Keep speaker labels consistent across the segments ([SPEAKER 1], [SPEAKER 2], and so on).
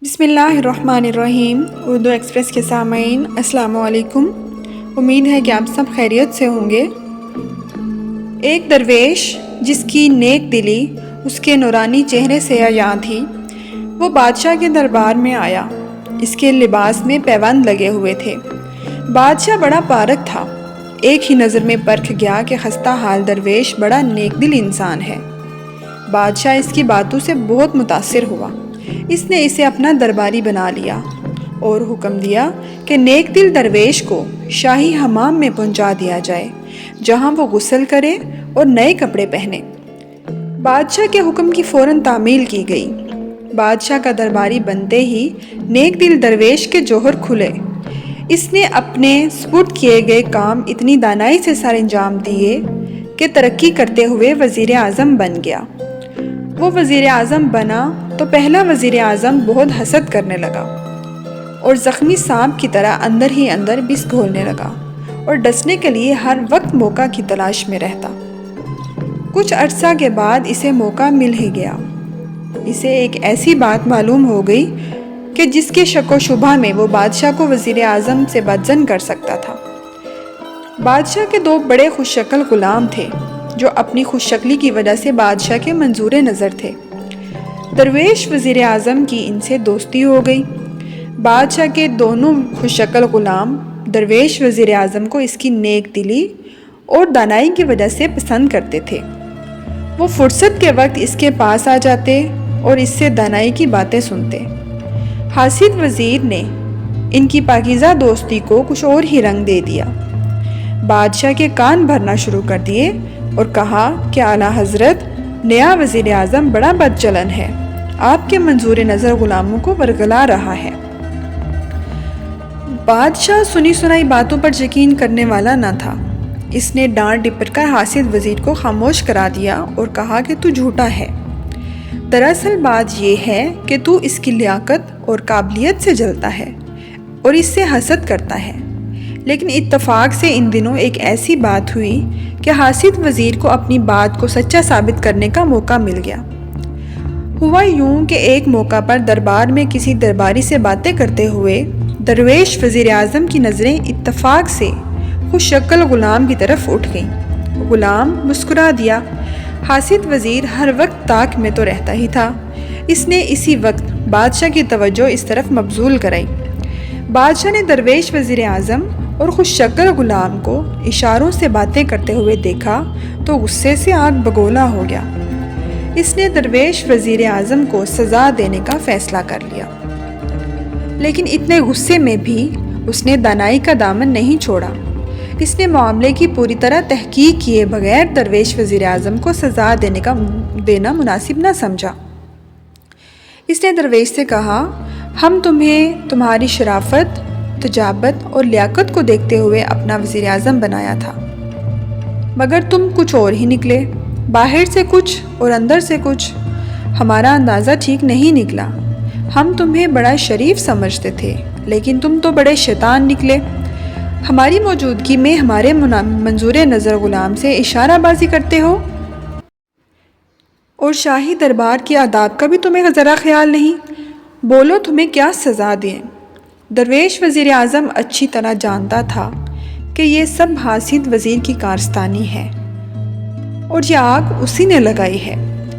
[SPEAKER 1] بسم اللہ الرحمن الرحیم۔ اردو ایکسپریس کے سامعین السلام علیکم۔ امید ہے کہ آپ سب خیریت سے ہوں گے۔ ایک درویش جس کی نیک دلی اس کے نورانی چہرے سے عیاں تھی، وہ بادشاہ کے دربار میں آیا۔ اس کے لباس میں پیوند لگے ہوئے تھے۔ بادشاہ بڑا پارک تھا، ایک ہی نظر میں پرکھ گیا کہ خستہ حال درویش بڑا نیک دل انسان ہے۔ بادشاہ اس کی باتوں سے بہت متاثر ہوا۔ اس نے اسے اپنا درباری بنا لیا اور حکم دیا کہ نیک دل درویش کو شاہی حمام میں پہنچا دیا جائے، جہاں وہ غسل کرے اور نئے کپڑے پہنے۔ بادشاہ کے حکم کی فوراً تعمیل کی گئی۔ بادشاہ کا درباری بنتے ہی نیک دل درویش کے جوہر کھلے۔ اس نے اپنے سپرد کیے گئے کام اتنی دانائی سے سر انجام دیے کہ ترقی کرتے ہوئے وزیر اعظم بن گیا۔ وہ وزیر اعظم بنا تو پہلا وزیر اعظم بہت حسد کرنے لگا اور زخمی سانپ کی طرح اندر ہی اندر بس گھولنے لگا اور ڈسنے کے لیے ہر وقت موقع کی تلاش میں رہتا۔ کچھ عرصہ کے بعد اسے موقع مل ہی گیا۔ اسے ایک ایسی بات معلوم ہو گئی کہ جس کے شک و شبہ میں وہ بادشاہ کو وزیر اعظم سے بدزن کر سکتا تھا۔ بادشاہ کے دو بڑے خوش شکل غلام تھے جو اپنی خوش شکلی کی وجہ سے بادشاہ کے منظور نظر تھے۔ درویش وزیر اعظم کی ان سے دوستی ہو گئی۔ بادشاہ کے دونوں خوش شکل غلام درویش وزیر اعظم کو اس کی نیک دلی اور دانائی کی وجہ سے پسند کرتے تھے۔ وہ فرصت کے وقت اس کے پاس آ جاتے اور اس سے دانائی کی باتیں سنتے۔ حاسد وزیر نے ان کی پاکیزہ دوستی کو کچھ اور ہی رنگ دے دیا۔ بادشاہ کے کان بھرنا شروع کر دیے اور کہا کہ اعلیٰ حضرت، نیا وزیر اعظم بڑا بد چلن ہے، آپ کے منظور نظر غلاموں کو ورگلا رہا ہے۔ بادشاہ سنی سنائی باتوں پر یقین کرنے والا نہ تھا۔ اس نے ڈانٹ ڈپٹ کر حاسد وزیر کو خاموش کرا دیا اور کہا کہ تو جھوٹا ہے۔ دراصل بات یہ ہے کہ تو اس کی لیاقت اور قابلیت سے جلتا ہے اور اس سے حسد کرتا ہے۔ لیکن اتفاق سے ان دنوں ایک ایسی بات ہوئی کہ حاسد وزیر کو اپنی بات کو سچا ثابت کرنے کا موقع مل گیا۔ ہوا یوں کہ ایک موقع پر دربار میں کسی درباری سے باتیں کرتے ہوئے درویش وزیر اعظم کی نظریں اتفاق سے خوش شکل غلام کی طرف اٹھ گئیں۔ غلام مسکرا دیا۔ حاسد وزیر ہر وقت طاق میں تو رہتا ہی تھا۔ اس نے اسی وقت بادشاہ کی توجہ اس طرف مبذول کرائی۔ بادشاہ نے درویش وزیر اعظم اور خوش شکل غلام کو اشاروں سے باتیں کرتے ہوئے دیکھا تو غصے سے آگ بگولا ہو گیا۔ اس نے درویش وزیر اعظم کو سزا دینے کا فیصلہ کر لیا، لیکن اتنے غصے میں بھی اس نے دانائی کا دامن نہیں چھوڑا۔ اس نے معاملے کی پوری طرح تحقیق کیے بغیر درویش وزیر اعظم کو سزا دینا مناسب نہ سمجھا۔ اس نے درویش سے کہا، ہم تمہیں تمہاری شرافت، تجابت اور لیاقت کو دیکھتے ہوئے اپنا وزیر اعظم بنایا تھا، مگر تم کچھ اور ہی نکلے، باہر سے کچھ اور اندر سے کچھ۔ ہمارا اندازہ ٹھیک نہیں نکلا۔ ہم تمہیں بڑا شریف سمجھتے تھے، لیکن تم تو بڑے شیطان نکلے۔ ہماری موجودگی میں ہمارے منظور نظر غلام سے اشارہ بازی کرتے ہو، اور شاہی دربار کے آداب کا بھی تمہیں ذرا خیال نہیں۔ بولو تمہیں کیا سزا دیں؟ درویش وزیر اعظم اچھی طرح جانتا تھا کہ یہ سب حاسد وزیر کی کارستانی ہے اور یہ آگ اسی نے لگائی ہے۔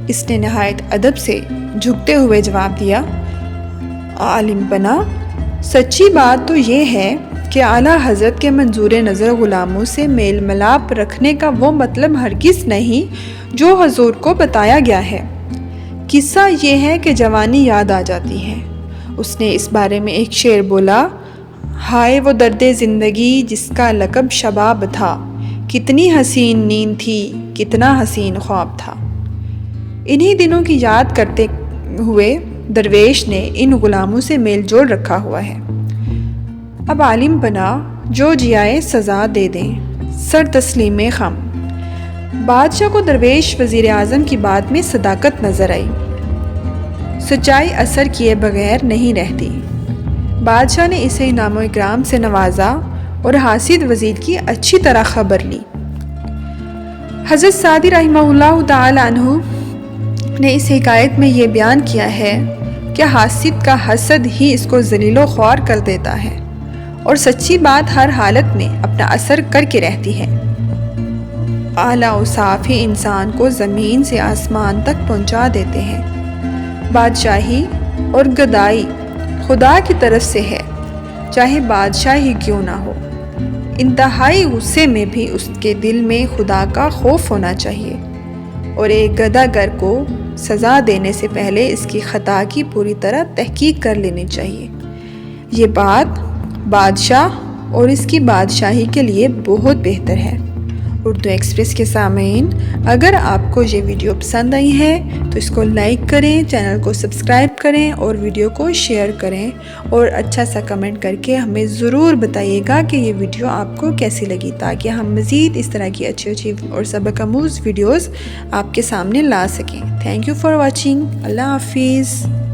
[SPEAKER 1] اس نے نہایت ادب سے جھکتے ہوئے جواب دیا، عالم بنا، سچی بات تو یہ ہے کہ اعلیٰ حضرت کے منظور نظر غلاموں سے میل ملاپ رکھنے کا وہ مطلب ہرگز نہیں جو حضور کو بتایا گیا ہے۔ قصہ یہ ہے کہ جوانی یاد آ جاتی ہے۔ اس نے اس بارے میں ایک شعر بولا، ہائے وہ درد زندگی جس کا لقب شباب تھا، کتنی حسین نیند تھی، کتنا حسین خواب تھا۔ انہی دنوں کی یاد کرتے ہوئے درویش نے ان غلاموں سے میل جول رکھا ہوا ہے۔ اب عالم بنا، جو جیائے سزا دے دیں، سر تسلیم خم۔ بادشاہ کو درویش وزیر اعظم کی بات میں صداقت نظر آئی۔ سچائی اثر کیے بغیر نہیں رہتی۔ بادشاہ نے اسے انعام و اکرام سے نوازا اور حاسد وزیر کی اچھی طرح خبر لی۔ حضرت سعدی رحمہ اللہ تعالی عنہ نے اس حکایت میں یہ بیان کیا ہے کہ حاسد کا حسد ہی اس کو ذلیل و خوار کر دیتا ہے اور سچی بات ہر حالت میں اپنا اثر کر کے رہتی ہے۔ اعلیٰ اوصاف ہی انسان کو زمین سے آسمان تک پہنچا دیتے ہیں۔ بادشاہی اور گدائی خدا کی طرف سے ہے، چاہے بادشاہ ہی کیوں نہ ہو۔ انتہائی غصے میں بھی اس کے دل میں خدا کا خوف ہونا چاہیے، اور ایک گداگر کو سزا دینے سے پہلے اس کی خطا کی پوری طرح تحقیق کر لینی چاہیے۔ یہ بات بادشاہ اور اس کی بادشاہی کے لیے بہت بہتر ہے۔ اردو ایکسپریس کے سامعین، اگر آپ کو یہ ویڈیو پسند آئی ہے تو اس کو لائک کریں، چینل کو سبسکرائب کریں اور ویڈیو کو شیئر کریں، اور اچھا سا کمنٹ کر کے ہمیں ضرور بتائیے گا کہ یہ ویڈیو آپ کو کیسی لگی، تاکہ ہم مزید اس طرح کی اچھی اور سبق آموز ویڈیوز آپ کے سامنے لا سکیں۔ Thank you for watching. اللہ حافظ۔